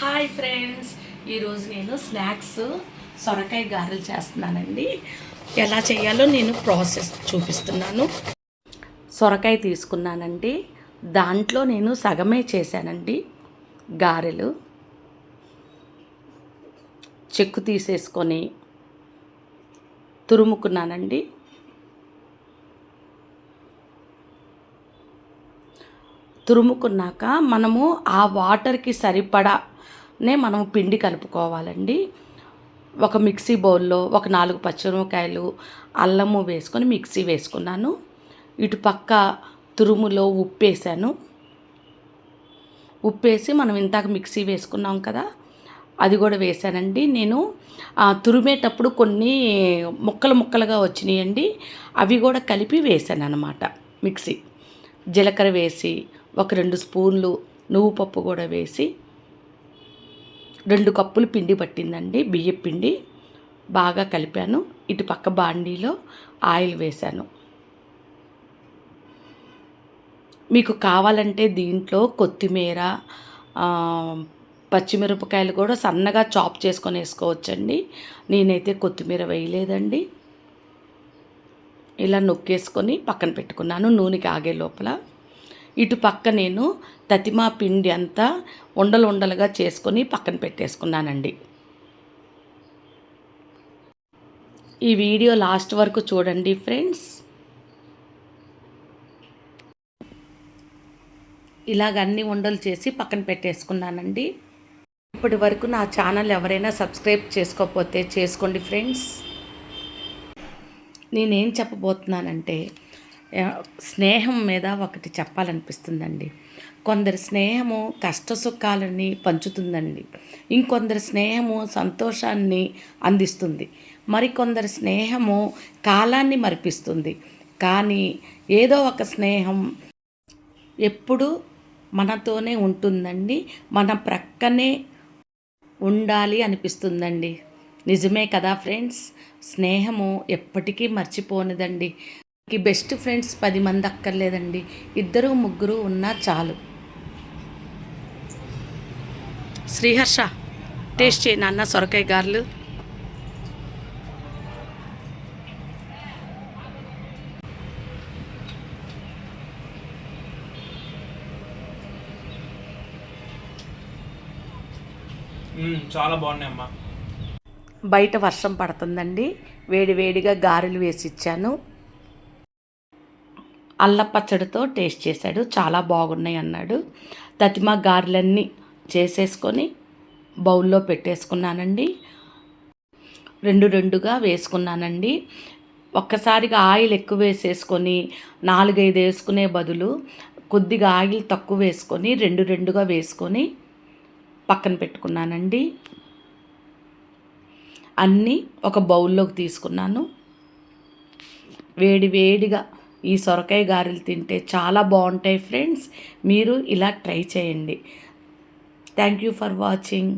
Hi friends, ఈరోజు నేను snacks సొరకాయ గారెలు చేస్తున్నానండి. ఎలా చేయాలో నేను ప్రాసెస్ చూపిస్తున్నాను. సొరకాయ తీసుకున్నానండి, దాంట్లో నేను సగమే చేశానండి గారెలు. చెక్కు తీసేసుకొని తురుముకున్నానండి. తురుముకున్నాక మనము ఆ వాటర్కి సరిపడానే మనము పిండి కలుపుకోవాలండి. ఒక మిక్సీ బౌల్లో ఒక 4 పచ్చిమిరపకాయలు, అల్లము వేసుకొని మిక్సీ వేసుకున్నాను. ఇటు పక్క తురుములో ఉప్పేసాను. ఉప్పేసి మనం ఇందాక మిక్సీ వేసుకున్నాం కదా, అది కూడా వేసానండి. నేను తురిమేటప్పుడు కొన్ని ముక్కలుగా వచ్చినాయండి, అవి కూడా కలిపి వేసాను అన్నమాట. మిక్సీ జీలకర్ర వేసి ఒక 2 స్పూన్లు నువ్వు పప్పు కూడా వేసి 2 కప్పులు పిండి పట్టిందండి, బియ్యం పిండి. బాగా కలిపాను. ఇటు పక్క బాండీలో ఆయిల్ వేశాను. మీకు కావాలంటే దీంట్లో కొత్తిమీర, పచ్చిమిరపకాయలు కూడా సన్నగా చాప్ చేసుకొని వేసుకోవచ్చండి. నేనైతే కొత్తిమీర వేయలేదండి. ఇలా నొక్కేసుకొని పక్కన పెట్టుకున్నాను నూనెకి ఆగే లోపల. ఇటు పక్క నేను తతిమా పిండి అంతా ఉండలుగా చేసుకొని పక్కన పెట్టేసుకున్నానండి. ఈ వీడియో లాస్ట్ వరకు చూడండి ఫ్రెండ్స్. ఇలాగ అన్ని ఉండలు చేసి పక్కన పెట్టేసుకున్నానండి. ఇప్పటి వరకు నా ఛానల్ ఎవరైనా సబ్స్క్రైబ్ చేసుకోకపోతే చేసుకోండి ఫ్రెండ్స్. నేనేం చెప్పబోతున్నానంటే, స్నేహం మీద ఒకటి చెప్పాలనిపిస్తుందండి. కొందరి స్నేహము కష్టసుఖాలని పంచుతుందండి, ఇంకొందరి స్నేహము సంతోషాన్ని అందిస్తుంది, మరికొందరి స్నేహము కాలాన్ని మరిపిస్తుంది. కానీ ఏదో ఒక స్నేహం ఎప్పుడు మనతోనే ఉంటుందండి, మన ప్రక్కనే ఉండాలి అనిపిస్తుందండి. నిజమే కదా ఫ్రెండ్స్. స్నేహము ఎప్పటికీ మర్చిపోనిదండి. బెస్ట్ ఫ్రెండ్స్ 10 మంది అక్కర్లేదండి, 2 3 ఉన్నా చాలు. శ్రీహర్ష, టేస్ట్ చేయి నాన్న సొరకాయ గారెలు. చాలా బాగున్నాయి అమ్మా. బయట వర్షం పడుతుందండి, వేడివేడిగా గారెలు వేసి ఇచ్చాను. అల్ల పచ్చడితో టేస్ట్ చేశాడు, చాలా బాగున్నాయి అన్నాడు. తతిమా గారెలన్నీ చేసేసుకొని బౌల్లో పెట్టేసుకున్నానండి. 2 వేసుకున్నానండి. ఒక్కసారిగా ఆయిల్ ఎక్కువ వేసేసుకొని 4 5 వేసుకునే బదులు కొద్దిగా ఆయిల్ తక్కువ వేసుకొని 2 వేసుకొని పక్కన పెట్టుకున్నానండి. అన్నీ ఒక బౌల్లోకి తీసుకున్నాను. వేడిగా ఈ సొరకాయ గారెలు తింటే చాలా బాగుంటాయి ఫ్రెండ్స్. మీరు ఇలా ట్రై చేయండి. Thank you for watching.